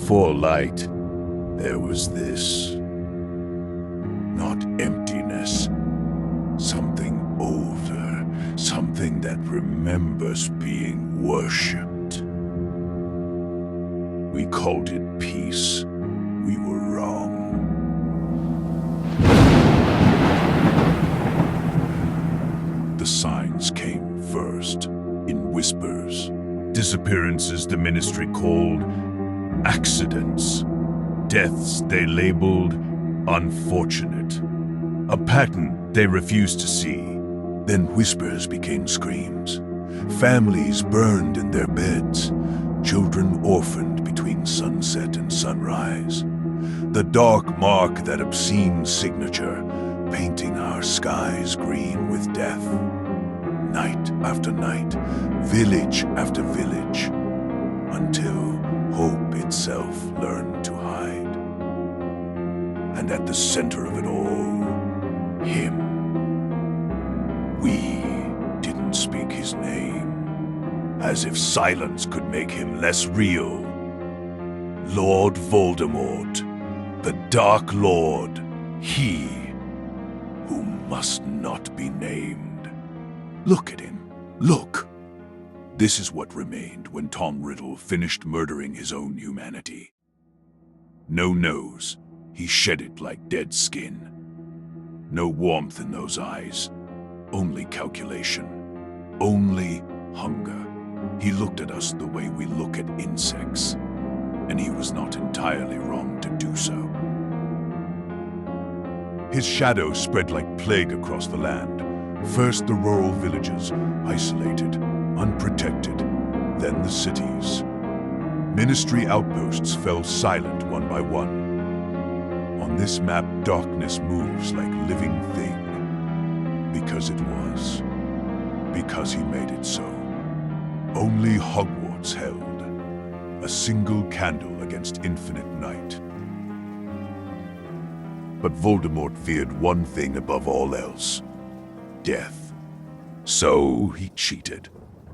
before light, there was this. Not emptiness. Something older. Something that remembers being worshipped. We called it peace. We were wrong. The signs came first, in whispers. Disappearances the ministry called accidents. Deaths they labeled unfortunate. A pattern they refused to see. Then whispers became screams. Families burned in their beds. Children orphaned between sunset and sunrise. The dark mark, that obscene signature, painting our skies green with death. Night after night, village after village, until hope itself learned to hide. And at the center of it all, him. We didn't speak his name, as if silence could make him less real. Lord Voldemort, the Dark Lord, he who must not be named. Look at him. Look. This is what remained when Tom Riddle finished murdering his own humanity. No nose. He shed it like dead skin. No warmth in those eyes. Only calculation. Only hunger. He looked at us the way we look at insects. And he was not entirely wrong to do so. His shadow spread like plague across the land. First the rural villages, isolated, unprotected, then the cities. Ministry outposts fell silent one by one. On this map, darkness moves like living thing. Because it was. Because he made it so. Only Hogwarts held. A single candle against infinite night. But Voldemort feared one thing above all else. Death. So he cheated,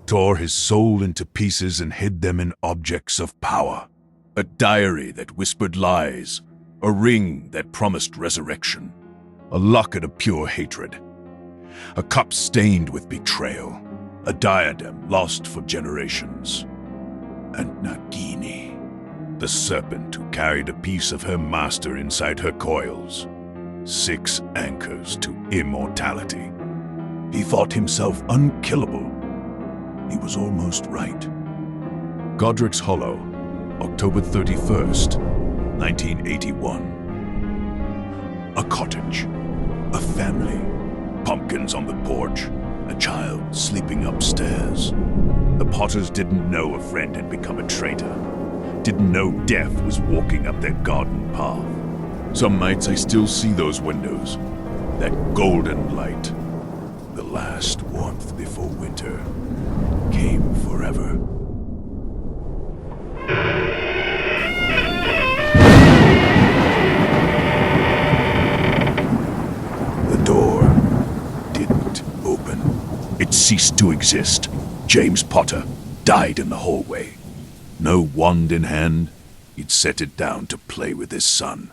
tore his soul into pieces and hid them in objects of power. A diary that whispered lies, a ring that promised resurrection, a locket of pure hatred, a cup stained with betrayal, a diadem lost for generations. And Nagini, the serpent who carried a piece of her master inside her coils, 6 anchors to immortality. He thought himself unkillable. He was almost right. Godric's Hollow, October 31st, 1981. A cottage, a family, pumpkins on the porch, a child sleeping upstairs. The Potters didn't know a friend had become a traitor, didn't know death was walking up their garden path. Some nights I still see those windows, that golden light. The last warmth before winter came forever. The door didn't open. It ceased to exist. James Potter died in the hallway. No wand in hand, he'd set it down to play with his son.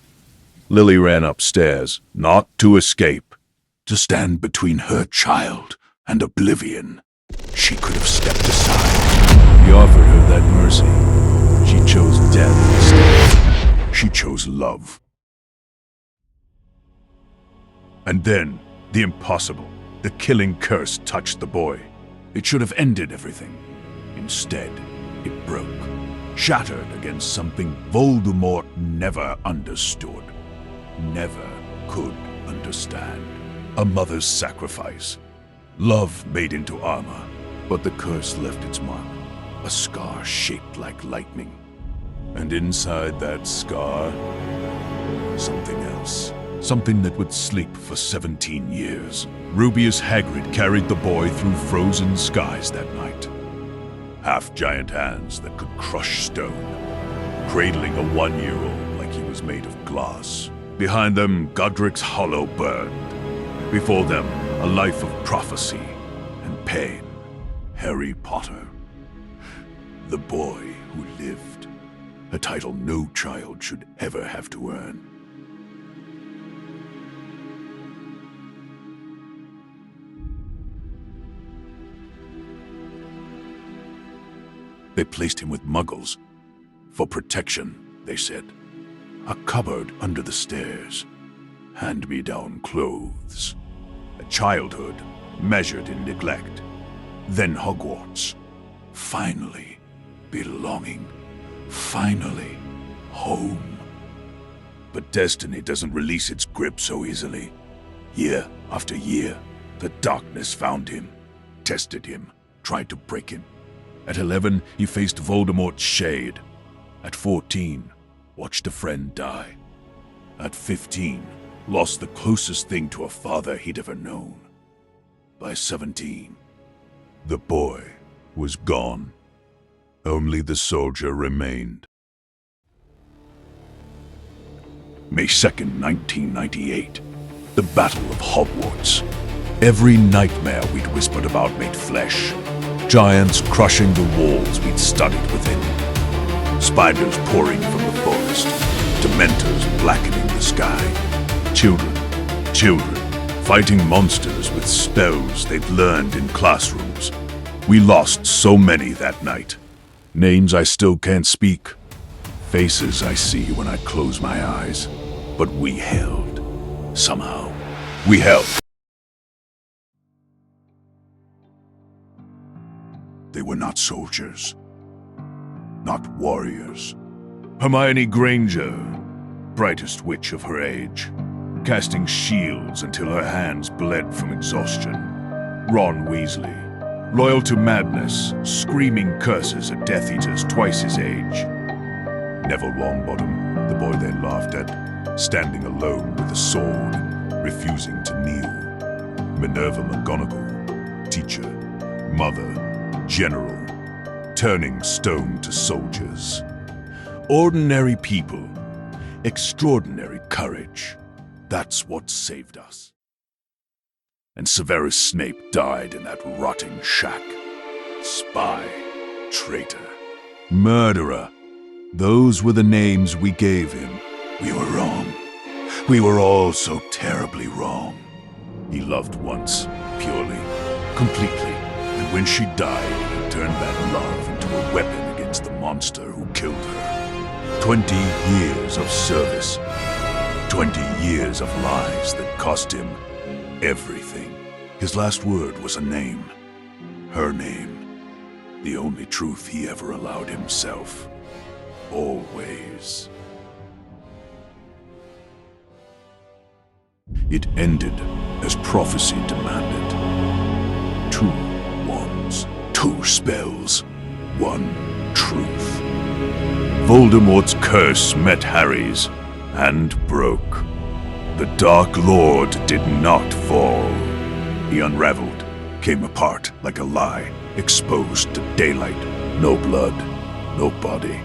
Lily ran upstairs, not to escape, to stand between her child and oblivion. She could have stepped aside. He offered her that mercy. She chose death instead. She chose love. And then, the impossible, the killing curse touched the boy. It should have ended everything. Instead, it broke, shattered against something Voldemort never understood, never could understand. A mother's sacrifice. Love made into armor, but the curse left its mark. A scar shaped like lightning. And inside that scar, something else. Something that would sleep for 17 years. Rubeus Hagrid carried the boy through frozen skies that night. Half-giant hands that could crush stone. Cradling a 1-year-old like he was made of glass. Behind them, Godric's Hollow burned. Before them, a life of prophecy and pain. Harry Potter. The boy who lived a title no child should ever have to earn. They placed him with Muggles. For protection, they said. A cupboard under the stairs. Hand-me-down clothes. A childhood measured in neglect. Then Hogwarts. Finally, belonging. Finally, home. But destiny doesn't release its grip so easily. Year after year, the darkness found him, tested him, tried to break him. At 11, he faced Voldemort's shade. At 14, watched a friend die. At 15, lost the closest thing to a father he'd ever known. By 17, the boy was gone. Only the soldier remained. May 2nd, 1998. The Battle of Hogwarts. Every nightmare we'd whispered about made flesh. Giants crushing the walls we'd studied within. Spiders pouring from the forest. Dementors blackening the sky. Children, fighting monsters with spells they'd learned in classrooms. We lost so many that night. Names I still can't speak. Faces I see when I close my eyes. But we held. Somehow, we held. They were not soldiers. Not warriors. Hermione Granger, brightest witch of her age, casting shields until her hands bled from exhaustion. Ron Weasley, loyal to madness, screaming curses at Death Eaters twice his age. Neville Longbottom, the boy they laughed at, standing alone with a sword, refusing to kneel. Minerva McGonagall, teacher, mother, general, turning stone to soldiers. Ordinary people, extraordinary courage. That's what saved us. And Severus Snape died in that rotting shack. Spy, traitor, murderer. Those were the names we gave him. We were wrong. We were all so terribly wrong. He loved once, purely, completely. And when she died, he turned that love into a weapon against the monster who killed her. 20 years of service. 20 years of lies that cost him everything. His last word was a name. Her name. The only truth he ever allowed himself. Always. It ended as prophecy demanded. 2 wands, 2 spells, 1 truth. Voldemort's curse met Harry's and broke. The Dark Lord did not fall. He unraveled, came apart like a lie, exposed to daylight. No blood, no body,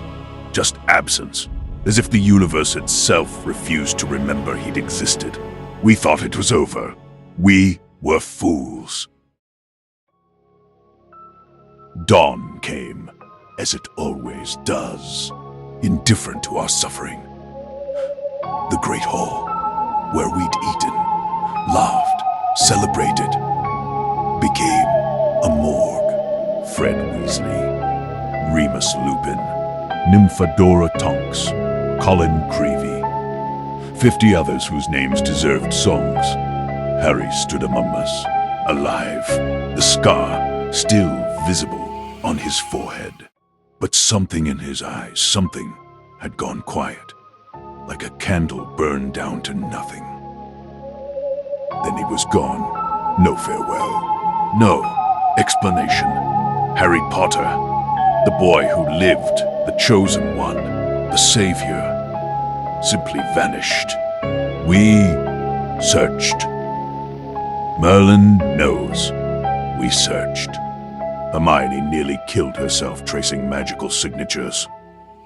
just absence, as if the universe itself refused to remember he'd existed. We thought it was over. We were fools. Dawn came, as it always does, indifferent to our suffering. The Great Hall, where we'd eaten, laughed, celebrated, became a morgue. Fred Weasley, Remus Lupin, Nymphadora Tonks, Colin Creevey, 50 others whose names deserved songs. Harry stood among us, alive, the scar still visible on his forehead. But something in his eyes, something had gone quiet, like a candle burned down to nothing. Then he was gone. No farewell, no explanation. Harry Potter, the boy who lived, the chosen one, the savior, simply vanished. We searched. Merlin knows. We searched. Hermione nearly killed herself tracing magical signatures.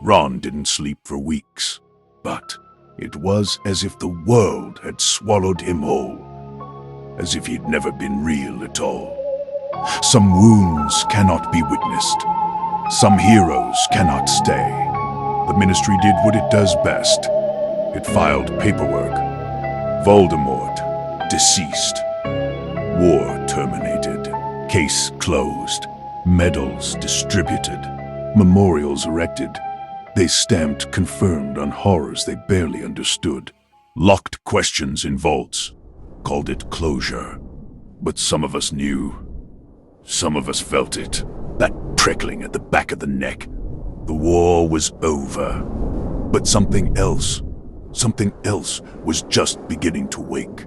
Ron didn't sleep for weeks. But it was as if the world had swallowed him whole. As if he'd never been real at all. Some wounds cannot be witnessed. Some heroes cannot stay. The Ministry did what it does best. It filed paperwork. Voldemort, deceased. War terminated. Case closed. Medals distributed. Memorials erected. They stamped confirmed on horrors they barely understood. Locked questions in vaults. Called it closure. But some of us knew. Some of us felt it. That prickling at the back of the neck. The war was over. But something else was just beginning to wake.